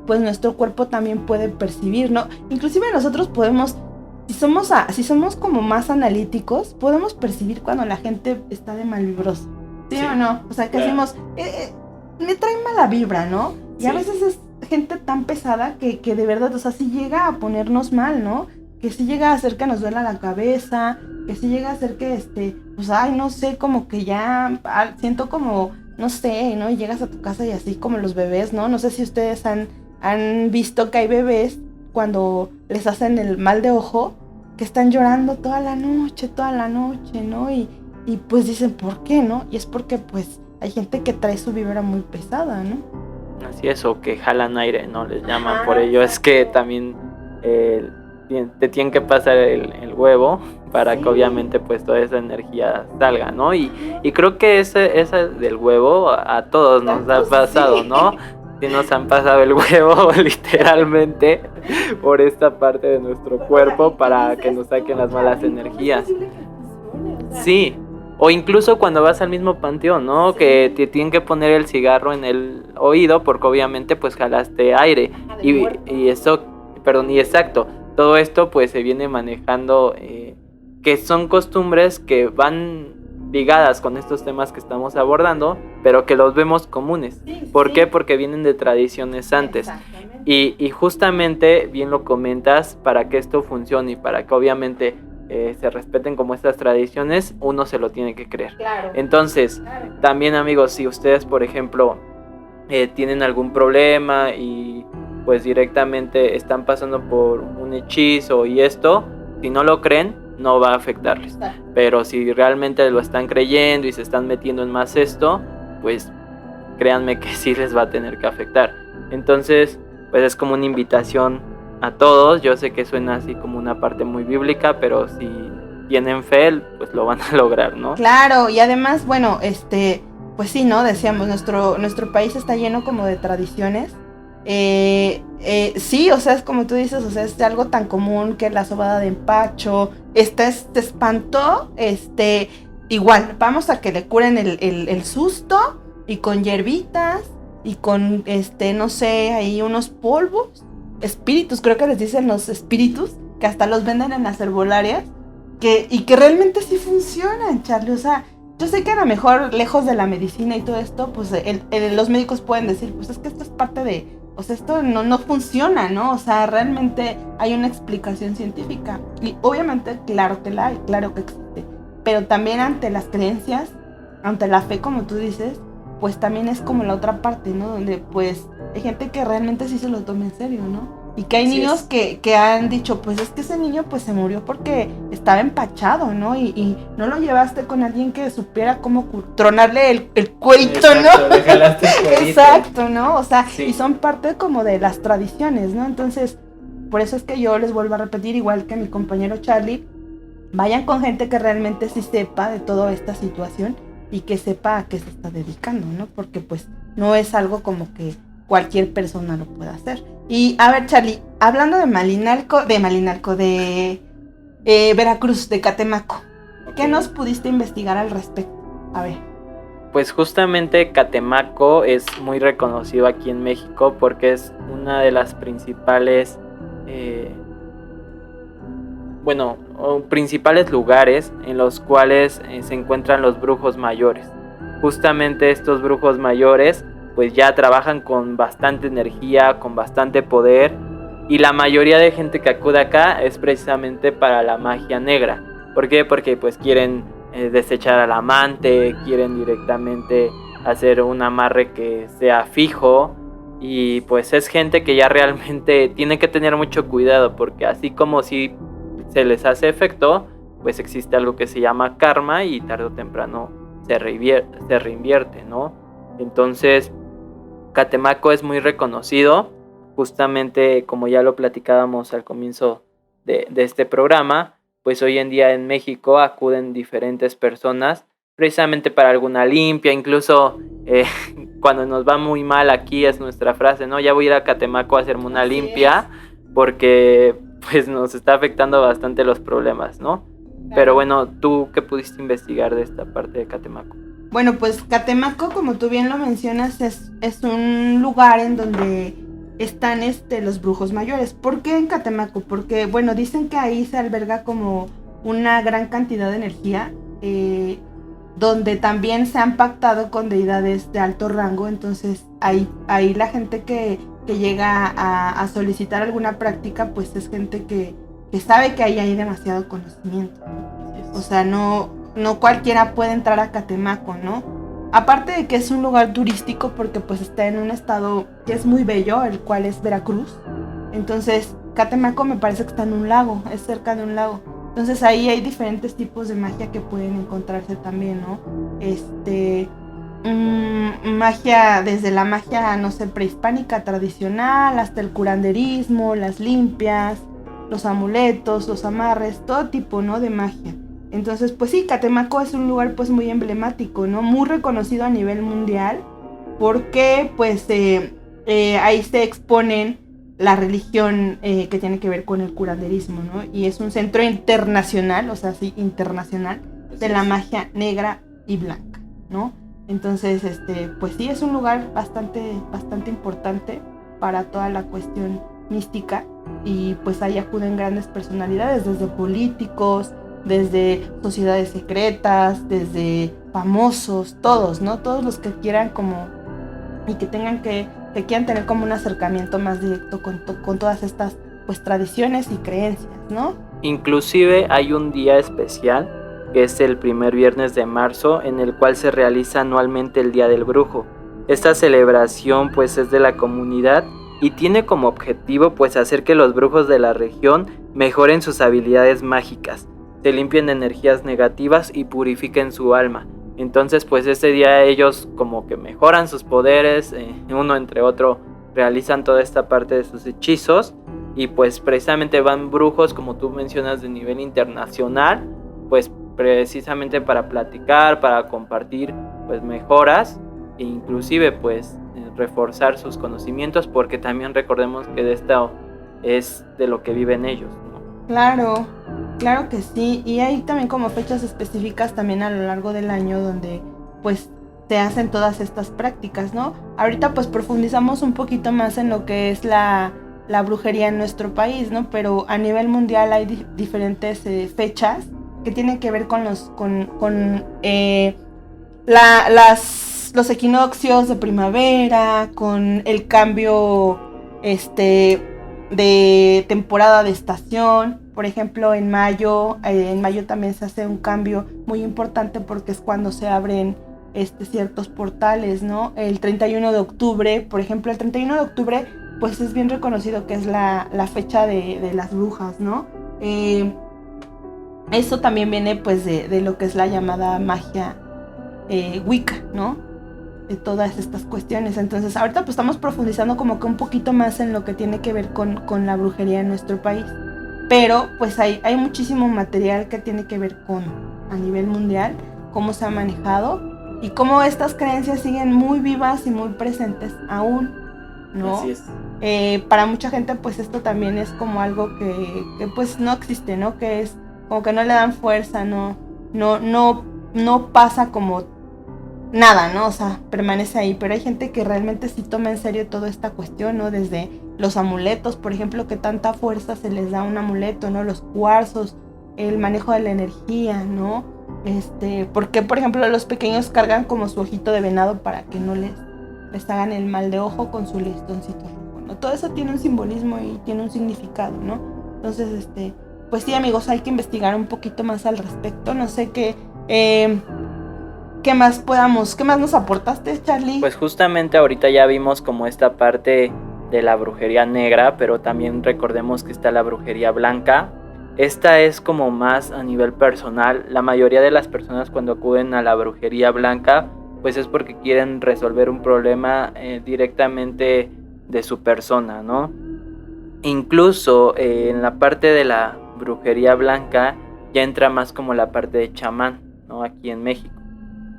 pues nuestro cuerpo también puede percibir, ¿no? Inclusive nosotros podemos, si somos como más analíticos, podemos percibir cuando la gente está de mal vibroso. ¿Sí o no? O sea, que decimos, me trae mala vibra, ¿no? Y a veces es gente tan pesada que de verdad, o sea, sí llega a ponernos mal, ¿no? Que sí llega a hacer que nos duela la cabeza, que sí llega a hacer que, pues, ay, no sé, como que ya siento como, no sé, ¿no? Y llegas a tu casa y así como los bebés, ¿no? No sé si ustedes han visto que hay bebés cuando les hacen el mal de ojo, que están llorando toda la noche, ¿no? Y pues dicen, ¿por qué, no? Y es porque, pues, hay gente que trae su vibra muy pesada, ¿no? Así es, o que jalan aire, ¿no? Les llaman. Por ello es que también te tienen que pasar el huevo para que obviamente pues toda esa energía salga, ¿no? Y creo que esa del huevo a todos nos ha pasado, ¿no? Sí nos han pasado el huevo literalmente por esta parte de nuestro cuerpo para que nos saquen las malas energías. Sí. O incluso cuando vas al mismo panteón, ¿no? Sí. Que te tienen que poner el cigarro en el oído porque obviamente pues jalaste aire. Y eso, perdón, y exacto. Todo esto pues se viene manejando, que son costumbres que van ligadas con estos temas que estamos abordando, pero que los vemos comunes. ¿Por qué? Porque vienen de tradiciones antes. Y justamente, bien lo comentas, para que esto funcione y para que obviamente se respeten como estas tradiciones, uno se lo tiene que creer. Claro. Entonces, también amigos, si ustedes por ejemplo tienen algún problema y pues directamente están pasando por un hechizo y esto, si no lo creen, no va a afectarles. Pero si realmente lo están creyendo y se están metiendo en más esto, pues créanme que sí les va a tener que afectar. Entonces, pues es como una invitación a todos. Yo sé que suena así como una parte muy bíblica, pero si tienen fe, pues lo van a lograr, ¿no? Claro, y además, bueno, pues sí, ¿no? Decíamos, nuestro país está lleno como de tradiciones. Sí, o sea, es como tú dices, o sea, es algo tan común que la sobada de empacho, te espantó, igual, vamos a que le curen el susto, y con hierbitas, y con, no sé, ahí unos polvos, espíritus, creo que les dicen los espíritus, que hasta los venden en las herbolarias, y que realmente sí funcionan, Charlie, o sea, yo sé que a lo mejor, lejos de la medicina y todo esto, pues los médicos pueden decir, pues es que esto es parte de, o sea, esto no funciona, ¿no? O sea, realmente hay una explicación científica. Y obviamente, claro que la hay, claro que existe. Pero también ante las creencias, ante la fe, como tú dices, pues también es como la otra parte, ¿no? Donde pues hay gente que realmente sí se lo toma en serio, ¿no? Y que hay niños que han dicho, pues es que ese niño pues se murió porque estaba empachado, ¿no? Y no lo llevaste con alguien que supiera cómo tronarle el cuellito, ¿no? Le jalaste el cuellito. Exacto, ¿no? O sea, sí. Y son parte como de las tradiciones, ¿no? Entonces, por eso es que yo les vuelvo a repetir, igual que mi compañero Charlie, vayan con gente que realmente sí sepa de toda esta situación y que sepa a qué se está dedicando, ¿no? Porque pues no es algo como que cualquier persona lo pueda hacer. Y a ver, Charlie, hablando de Veracruz, de Catemaco, okay. ¿Qué nos pudiste investigar al respecto? A ver. Pues justamente Catemaco es muy reconocido aquí en México porque es una de las principales, principales lugares en los cuales se encuentran los brujos mayores. Justamente estos brujos mayores pues ya trabajan con bastante energía, con bastante poder, y la mayoría de gente que acude acá es precisamente para la magia negra. ¿Por qué? Porque pues quieren desechar al amante, quieren directamente hacer un amarre que sea fijo, y pues es gente que ya realmente tiene que tener mucho cuidado, porque así como si se les hace efecto, pues existe algo que se llama karma y tarde o temprano se reinvierte, ¿no? Entonces, Catemaco es muy reconocido, justamente como ya lo platicábamos al comienzo de este programa, pues hoy en día en México acuden diferentes personas precisamente para alguna limpia, incluso cuando nos va muy mal aquí es nuestra frase, ¿no? Ya voy a ir a Catemaco a hacerme una limpia porque pues nos está afectando bastante los problemas, ¿no? Claro. Pero bueno, ¿tú qué pudiste investigar de esta parte de Catemaco? Bueno, pues Catemaco, como tú bien lo mencionas, es un lugar en donde están los brujos mayores. ¿Por qué en Catemaco? Porque, bueno, dicen que ahí se alberga como una gran cantidad de energía, donde también se han pactado con deidades de alto rango. Entonces ahí la gente que llega a solicitar alguna práctica, pues es gente que sabe que ahí hay demasiado conocimiento. O sea, no cualquiera puede entrar a Catemaco, ¿no? Aparte de que es un lugar turístico porque pues está en un estado que es muy bello, el cual es Veracruz. Entonces Catemaco me parece que está en un lago, es cerca de un lago. Entonces ahí hay diferentes tipos de magia que pueden encontrarse también, ¿no? Magia, desde la magia, no sé, prehispánica tradicional, hasta el curanderismo, las limpias, los amuletos, los amarres, todo tipo, ¿no? De magia. Entonces, pues sí, Catemaco es un lugar pues muy emblemático, ¿no? Muy reconocido a nivel mundial, porque pues ahí se exponen la religión que tiene que ver con el curanderismo, ¿no? Y es un centro internacional, o sea, sí, internacional, de la magia negra y blanca, ¿no? Entonces, pues sí, es un lugar bastante importante para toda la cuestión mística, y pues ahí acuden grandes personalidades, desde políticos, desde sociedades secretas, desde famosos, todos, ¿no? Todos los que quieran como, y que tengan que quieran tener como un acercamiento más directo con todas estas pues tradiciones y creencias, ¿no? Inclusive hay un día especial que es el primer viernes de marzo, en el cual se realiza anualmente el Día del Brujo. Esta celebración pues es de la comunidad y tiene como objetivo pues hacer que los brujos de la región mejoren sus habilidades mágicas, se limpien de energías negativas y purifiquen su alma. Entonces pues ese día ellos como que mejoran sus poderes, uno entre otro realizan toda esta parte de sus hechizos, y pues precisamente van brujos, como tú mencionas, de nivel internacional, pues precisamente para platicar, para compartir pues mejoras e inclusive pues reforzar sus conocimientos, porque también recordemos que de esto es de lo que viven ellos, ¿no? Claro que sí, y hay también como fechas específicas también a lo largo del año donde pues se hacen todas estas prácticas, ¿no? Ahorita pues profundizamos un poquito más en lo que es la brujería en nuestro país, ¿no? Pero a nivel mundial hay diferentes fechas que tienen que ver con los equinoccios de primavera, con el cambio de temporada de estación. Por ejemplo, en mayo también se hace un cambio muy importante porque es cuando se abren ciertos portales, ¿no? El 31 de octubre, por ejemplo, el 31 de octubre pues es bien reconocido que es la fecha de las brujas, ¿no? Eso también viene pues de lo que es la llamada magia Wicca, ¿no? De todas estas cuestiones. Entonces ahorita pues estamos profundizando como que un poquito más en lo que tiene que ver con la brujería en nuestro país, pero pues hay muchísimo material que tiene que ver con a nivel mundial, cómo se ha manejado y cómo estas creencias siguen muy vivas y muy presentes aún, ¿no? Así es. Para mucha gente pues esto también es como algo que pues no existe, ¿no? Que es como que no le dan fuerza, no pasa como nada, ¿no? O sea, permanece ahí, pero hay gente que realmente sí toma en serio toda esta cuestión, ¿no? Desde los amuletos, por ejemplo, que tanta fuerza se les da a un amuleto, ¿no? Los cuarzos, el manejo de la energía, ¿no? Porque, por ejemplo, los pequeños cargan como su ojito de venado para que no les hagan el mal de ojo con su listoncito rojo, ¿no? Todo eso tiene un simbolismo y tiene un significado, ¿no? Entonces, pues sí, amigos, hay que investigar un poquito más al respecto. No sé qué ¿qué más nos aportaste, Charlie? Pues justamente ahorita ya vimos como esta parte de la brujería negra, pero también recordemos que está la brujería blanca. Esta es como más a nivel personal. La mayoría de las personas cuando acuden a la brujería blanca, pues es porque quieren resolver un problema directamente de su persona, ¿no? Incluso en la parte de la brujería blanca ya entra más como la parte de chamán, ¿no? Aquí en México.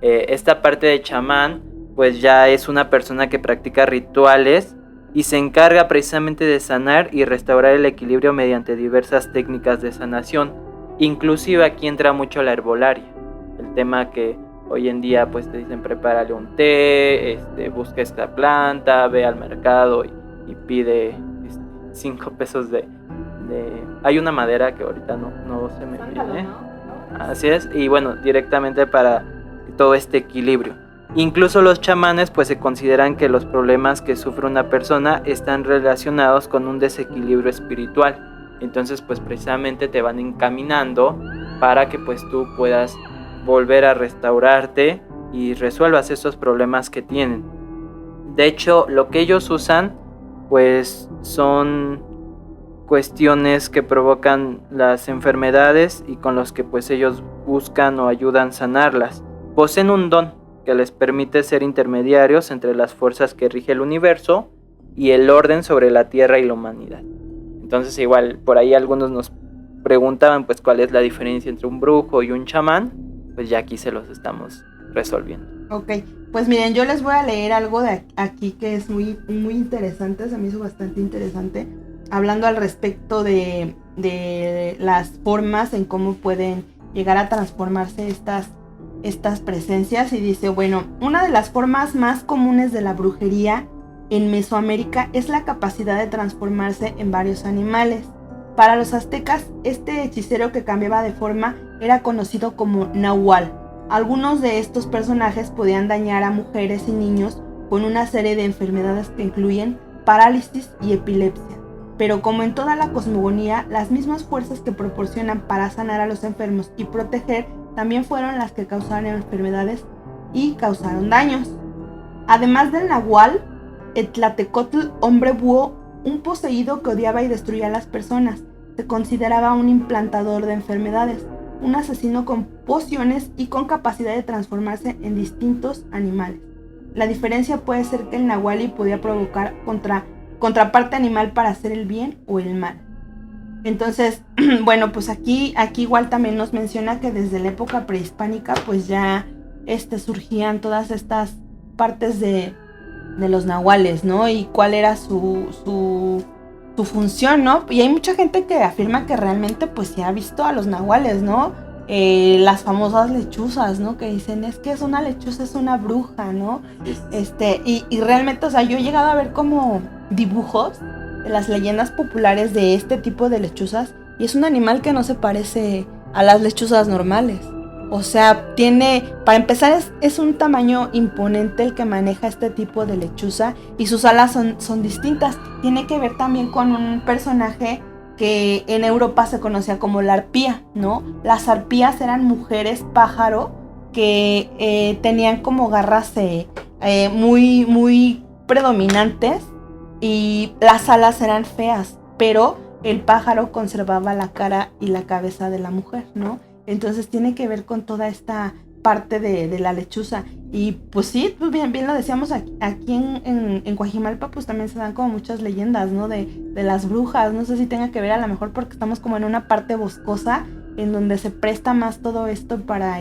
Esta parte de chamán pues ya es una persona que practica rituales y se encarga precisamente de sanar y restaurar el equilibrio mediante diversas técnicas de sanación. Inclusive aquí entra mucho la herbolaria, el tema que hoy en día pues te dicen prepárale un té, busca esta planta, ve al mercado y pide 5 pesos de... Hay una madera que ahorita no se me viene. Así es, y bueno, directamente para todo este equilibrio. Incluso los chamanes pues se consideran que los problemas que sufre una persona están relacionados con un desequilibrio espiritual. Entonces pues precisamente te van encaminando para que pues tú puedas volver a restaurarte y resuelvas esos problemas que tienen. De hecho, lo que ellos usan pues son cuestiones que provocan las enfermedades y con los que pues ellos buscan o ayudan a sanarlas. Poseen un don que les permite ser intermediarios entre las fuerzas que rige el universo y el orden sobre la tierra y la humanidad. Entonces igual por ahí algunos nos preguntaban pues cuál es la diferencia entre un brujo y un chamán, pues ya aquí se los estamos resolviendo. Ok, pues miren, yo les voy a leer algo de aquí que es muy, muy interesante, se me hizo bastante interesante, hablando al respecto de las formas en cómo pueden llegar a transformarse estas presencias, y dice, bueno, una de las formas más comunes de la brujería en Mesoamérica es la capacidad de transformarse en varios animales. Para los aztecas, este hechicero que cambiaba de forma era conocido como Nahual. Algunos de estos personajes podían dañar a mujeres y niños con una serie de enfermedades que incluyen parálisis y epilepsia. Pero como en toda la cosmogonía, las mismas fuerzas que proporcionan para sanar a los enfermos y proteger también fueron las que causaron enfermedades y causaron daños. Además del Nahual, el Tlahtecotl, hombre búho, un poseído que odiaba y destruía a las personas, se consideraba un implantador de enfermedades, un asesino con pociones y con capacidad de transformarse en distintos animales. La diferencia puede ser que el Nahuali podía provocar contraparte animal para hacer el bien o el mal. Entonces, bueno, pues aquí igual también nos menciona que desde la época prehispánica pues ya surgían todas estas partes de los nahuales, ¿no? Y cuál era su función, ¿no? Y hay mucha gente que afirma que realmente pues se ha visto a los nahuales, ¿no? Las famosas lechuzas, ¿no? Que dicen, es que es una lechuza, es una bruja, ¿no? Y realmente, o sea, yo he llegado a ver como dibujos de las leyendas populares de este tipo de lechuzas, y es un animal que no se parece a las lechuzas normales. O sea, para empezar es un tamaño imponente el que maneja este tipo de lechuza, y sus alas son distintas. Tiene que ver también con un personaje que en Europa se conocía como la arpía, ¿no? Las arpías eran mujeres pájaro que tenían como garras muy, muy predominantes, y las alas eran feas, pero el pájaro conservaba la cara y la cabeza de la mujer, ¿no? Entonces tiene que ver con toda esta parte de la lechuza. Y pues sí, pues bien lo decíamos, aquí en Coajimalpa pues también se dan como muchas leyendas, ¿no? De las brujas. No sé si tenga que ver a lo mejor porque estamos como en una parte boscosa en donde se presta más todo esto para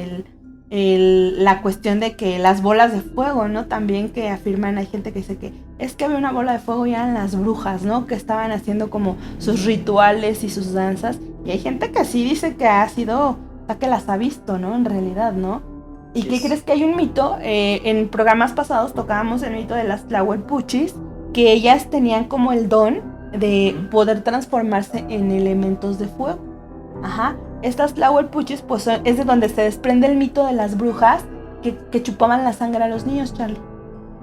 la cuestión de que las bolas de fuego, ¿no? También que afirman, hay gente que dice que es que había una bola de fuego y eran las brujas, ¿no? Que estaban haciendo como sus rituales y sus danzas. Y hay gente que sí dice que ha sido, o sea, que las ha visto, ¿no? En realidad, ¿no? ¿Y qué crees? Que hay un mito, en programas pasados tocábamos el mito de las Tlahuelpuchis, que ellas tenían como el don de poder transformarse en elementos de fuego. Ajá. Estas Tlahuelpuchis pues es de donde se desprende el mito de las brujas que chupaban la sangre a los niños, Charlie.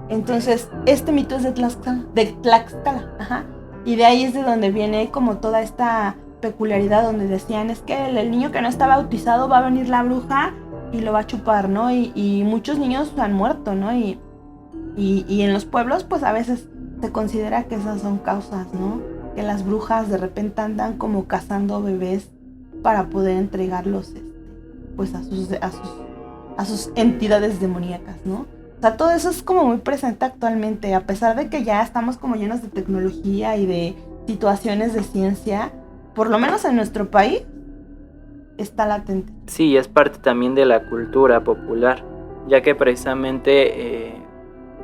Entonces, este mito es de Tlaxcala, ajá. Y de ahí es de donde viene como toda esta peculiaridad donde decían, es que el niño que no está bautizado va a venir la bruja y lo va a chupar, ¿no? Y muchos niños han muerto, ¿no? Y en los pueblos, pues a veces se considera que esas son causas, ¿no? Que las brujas de repente andan como cazando bebés para poder entregarlos, pues a sus entidades demoníacas, ¿no? O sea, todo eso es como muy presente actualmente, a pesar de que ya estamos como llenos de tecnología y de situaciones de ciencia, por lo menos en nuestro país, está latente. Sí, es parte también de la cultura popular, ya que precisamente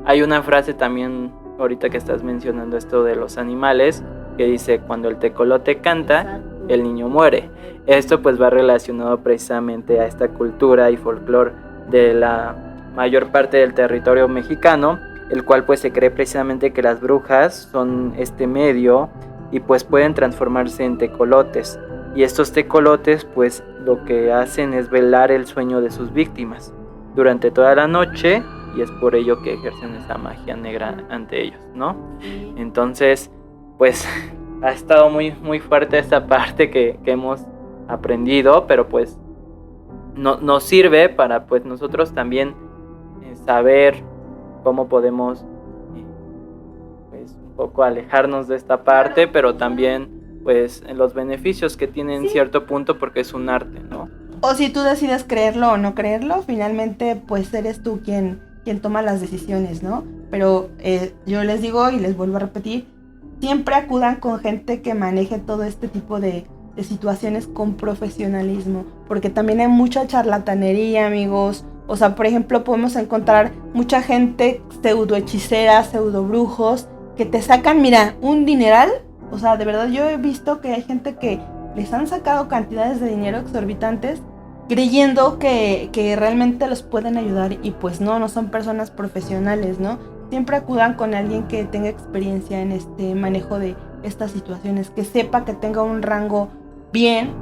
hay una frase también, ahorita que estás mencionando esto de los animales, que dice, cuando el tecolote canta, exacto, el niño muere. Esto pues va relacionado precisamente a esta cultura y folclore de la mayor parte del territorio mexicano, el cual pues se cree precisamente que las brujas son este medio y pues pueden transformarse en tecolotes. Y estos tecolotes pues lo que hacen es velar el sueño de sus víctimas durante toda la noche, y es por ello que ejercen esa magia negra ante ellos, ¿no? Entonces, pues ha estado muy, muy fuerte esta parte que hemos aprendido, pero pues nos sirve para pues nosotros también saber cómo podemos pues un poco alejarnos de esta parte, pero también pues los beneficios que tiene en cierto punto, porque es un arte, ¿no? O si tú decides creerlo o no creerlo, finalmente pues eres tú quien toma las decisiones, ¿no? Pero yo les digo y les vuelvo a repetir, siempre acudan con gente que maneje todo este tipo de situaciones con profesionalismo, porque también hay mucha charlatanería, amigos. O sea, por ejemplo, podemos encontrar mucha gente pseudo hechicera, pseudo brujos, que te sacan, mira, un dineral. O sea, de verdad yo he visto que hay gente que les han sacado cantidades de dinero exorbitantes creyendo que realmente los pueden ayudar, y pues no son personas profesionales, ¿no? Siempre acudan con alguien que tenga experiencia en este manejo de estas situaciones, que sepa, que tenga un rango bien,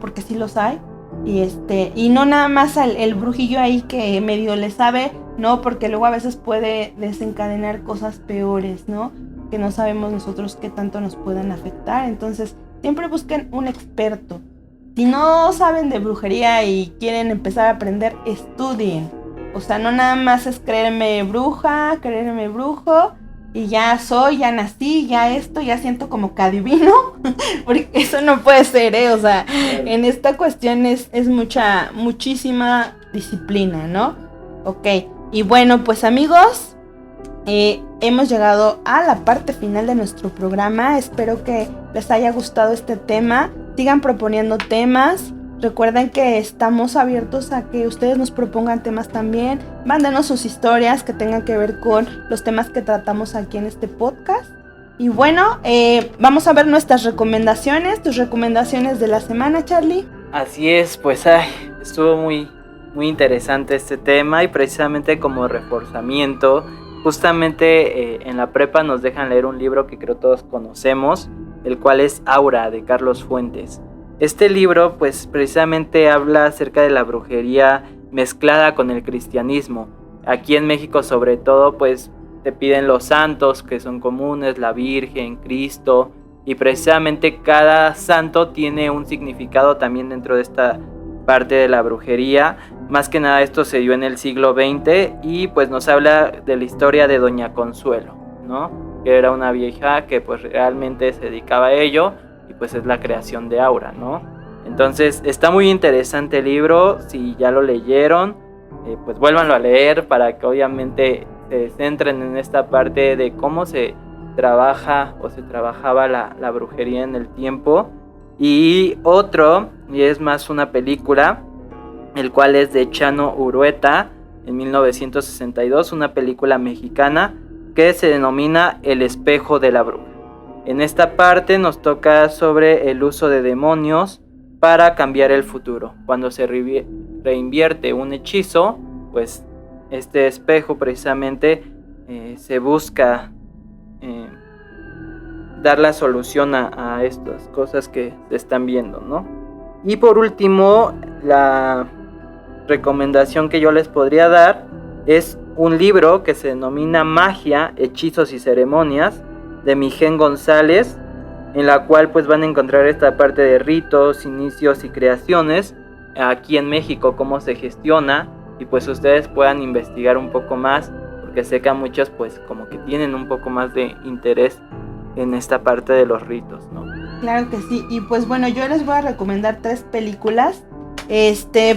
porque sí los hay, y no nada más el brujillo ahí que medio le sabe, no, porque luego a veces puede desencadenar cosas peores, ¿no? Que no sabemos nosotros qué tanto nos puedan afectar. Entonces siempre busquen un experto. Si no saben de brujería y quieren empezar a aprender, estudien. O sea, no nada más es creerme bruja, creerme brujo, y ya soy, ya nací, ya esto, ya siento como que adivino, porque eso no puede ser, O sea, en esta cuestión es muchísima disciplina, ¿no? Ok, y bueno, pues amigos, hemos llegado a la parte final de nuestro programa. Espero que les haya gustado este tema. Sigan proponiendo temas. Recuerden que estamos abiertos a que ustedes nos propongan temas también. Mándenos sus historias que tengan que ver con los temas que tratamos aquí en este podcast. Y bueno, vamos a ver nuestras recomendaciones. Tus recomendaciones de la semana, Charlie. Así es, pues estuvo muy, muy interesante este tema, y precisamente como reforzamiento, justamente en la prepa nos dejan leer un libro que creo todos conocemos, el cual es Aura, de Carlos Fuentes. Este libro pues precisamente habla acerca de la brujería mezclada con el cristianismo. Aquí en México sobre todo pues te piden los santos que son comunes, la Virgen, Cristo, y precisamente cada santo tiene un significado también dentro de esta parte de la brujería. Más que nada esto se dio en el siglo XX, y pues nos habla de la historia de Doña Consuelo, ¿no? Que era una vieja que pues realmente se dedicaba a ello, y pues es la creación de Aura, ¿no? Entonces está muy interesante el libro. Si ya lo leyeron, pues vuélvanlo a leer para que obviamente se centren en esta parte de cómo se trabaja o se trabajaba la brujería en el tiempo. Y otro, y es más una película, el cual es de Chano Urueta en 1962, una película mexicana que se denomina El espejo de la bruja. En esta parte nos toca sobre el uso de demonios para cambiar el futuro. Cuando se reinvierte un hechizo, pues este espejo precisamente se busca dar la solución a estas cosas que se están viendo, ¿no? Y por último, la recomendación que yo les podría dar es un libro que se denomina Magia, Hechizos y Ceremonias, de Miguel González, en la cual pues van a encontrar esta parte de ritos, inicios y creaciones, aquí en México cómo se gestiona y pues ustedes puedan investigar un poco más, porque sé que a muchos pues como que tienen un poco más de interés en esta parte de los ritos, ¿no? Claro que sí, y pues bueno, yo les voy a recomendar 3 películas.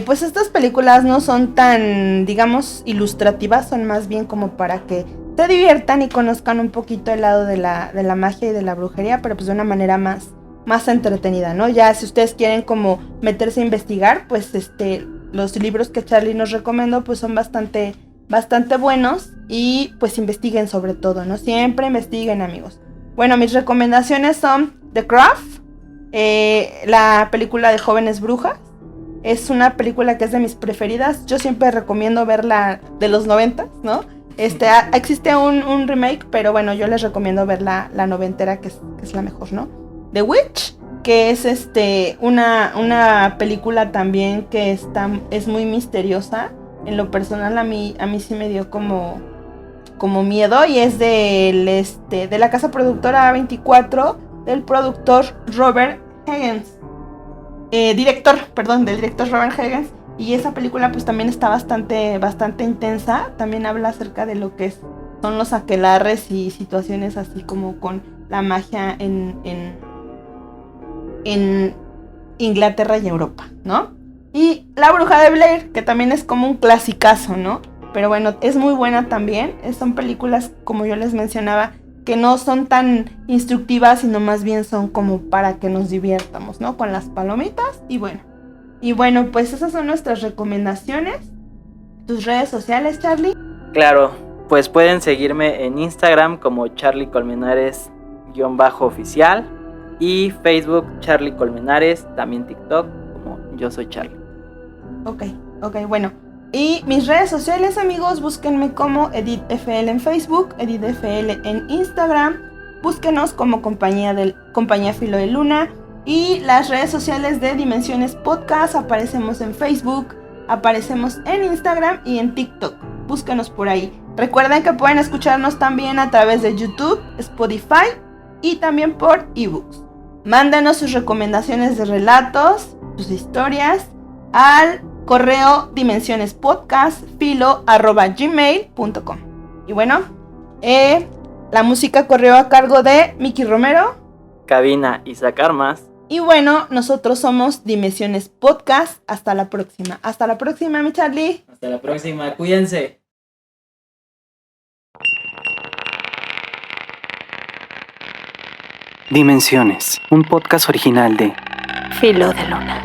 Pues estas películas no son tan, digamos, ilustrativas, son más bien como para que se diviertan y conozcan un poquito el lado de la magia y de la brujería, pero pues de una manera más entretenida, ¿no? Ya si ustedes quieren como meterse a investigar, pues los libros que Charlie nos recomendó pues son bastante buenos y pues investiguen sobre todo, ¿no? Siempre investiguen, amigos. Bueno, mis recomendaciones son The Craft, la película de Jóvenes Brujas. Es una película que es de mis preferidas. Yo siempre recomiendo verla de los 90, ¿no? Existe un remake, pero bueno, yo les recomiendo ver la noventera, que es la mejor, ¿no? The Witch, que es una película también que es muy misteriosa. En lo personal a mí sí me dio como miedo, y es de la casa productora A24, del productor Robert Higgins. Del director Robert Higgins. Y esa película pues también está bastante intensa. También habla acerca de lo que son los aquelarres y situaciones así como con la magia en Inglaterra y Europa, ¿no? Y La Bruja de Blair, que también es como un clasicazo, ¿no? Pero bueno, es muy buena también. Son películas, como yo les mencionaba, que no son tan instructivas, sino más bien son como para que nos divirtamos, ¿no? Con las palomitas y bueno, pues esas son nuestras recomendaciones. ¿Tus redes sociales, Charlie? Claro, pues pueden seguirme en Instagram como Charlie Colmenares_oficial y Facebook Charlie Colmenares, también TikTok como Yo Soy Charlie. Ok, bueno. Y mis redes sociales, amigos, búsquenme como EdithFL en Facebook, EdithFL en Instagram. Búsquenos como Compañía Filo de Luna. Y las redes sociales de Dimensiones Podcast, aparecemos en Facebook, aparecemos en Instagram y en TikTok. Búsquenos por ahí. Recuerden que pueden escucharnos también a través de YouTube, Spotify y también por ebooks. Mándenos sus recomendaciones de relatos, sus historias al correo dimensionespodcastfilo@gmail.com. Y bueno, la música corrió a cargo de Miki Romero, Cabina Isaac Armas. Y bueno, nosotros somos Dimensiones Podcast. Hasta la próxima. Hasta la próxima, mi Charlie. Hasta la próxima, cuídense. Dimensiones, un podcast original de Filo de Luna.